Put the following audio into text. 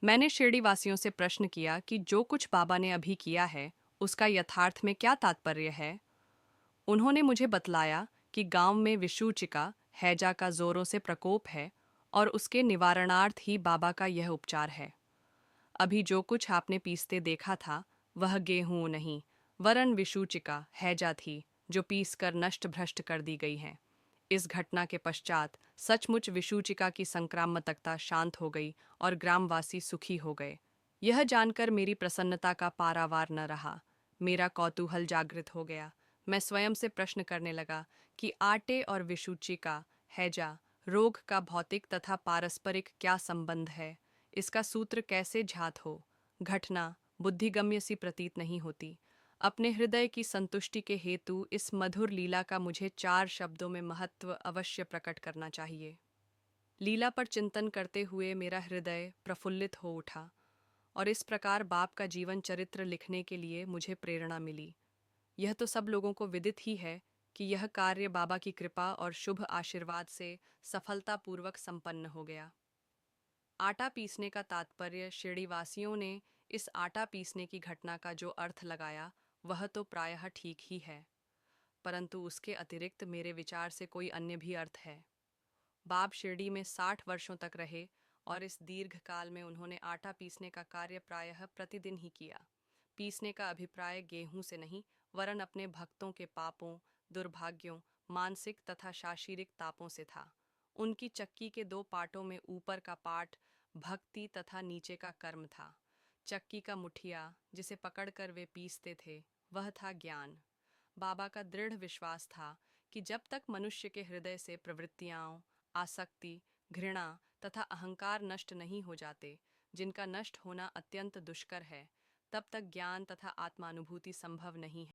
मैंने शिरडी वासियों से प्रश्न किया कि जो कुछ बाबा ने अभी किया है उसका यथार्थ में क्या तात्पर्य है। उन्होंने मुझे बतलाया कि गांव में विषूचिका हैजा का जोरों से प्रकोप है और उसके निवारणार्थ ही बाबा का यह उपचार है। अभी जो कुछ आपने पीसते देखा था वह गेहूं नहीं, वरन विषूचिका हैजा थी जो पीसकर नष्ट भ्रष्ट कर दी गई है। इस घटना के पश्चात सचमुच विषूचिका की संक्रामकता शांत हो गई और ग्रामवासी सुखी हो गए। यह जानकर मेरी प्रसन्नता का पारावार न रहा। मेरा कौतूहल जागृत हो गया। मैं स्वयं से प्रश्न करने लगा कि आटे और विषूचिका हैजा रोग का भौतिक तथा पारस्परिक क्या संबंध है। इसका सूत्र कैसे झात हो। घटना बुद्धिगम्य सी प्रतीत नहीं होती। अपने हृदय की संतुष्टि के हेतु इस मधुर लीला का मुझे 4 शब्दों में महत्व अवश्य प्रकट करना चाहिए। लीला पर चिंतन करते हुए मेरा हृदय प्रफुल्लित हो उठा और इस प्रकार बाप का जीवन चरित्र लिखने के लिए मुझे प्रेरणा मिली। यह तो सब लोगों को विदित ही है कि यह कार्य बाबा की कृपा और शुभ आशीर्वाद से सफलतापूर्वक संपन्न हो गया। आटा पीसने का तात्पर्य शिरडीवासियों ने इस आटा पीसने की घटना का जो अर्थ लगाया वह तो प्रायः ठीक ही है, परंतु उसके अतिरिक्त मेरे विचार से कोई अन्य भी अर्थ है। बाप शिरडी में 60 वर्षों तक रहे और इस दीर्घ काल में उन्होंने आटा पीसने का कार्य प्रायः प्रतिदिन ही किया। पीसने का अभिप्राय गेहूं से नहीं, वरन अपने भक्तों के पापों, दुर्भाग्यों, मानसिक तथा शारीरिक तापों से था। उनकी चक्की के 2 पार्टों में ऊपर का पार्ट भक्ति तथा नीचे का कर्म था। चक्की का मुठिया जिसे पकड़कर वे पीसते थे वह था ज्ञान। बाबा का दृढ़ विश्वास था कि जब तक मनुष्य के हृदय से प्रवृत्तियां, आसक्ति, घृणा तथा अहंकार नष्ट नहीं हो जाते, जिनका नष्ट होना अत्यंत दुष्कर है, तब तक ज्ञान तथा आत्मानुभूति संभव नहीं है।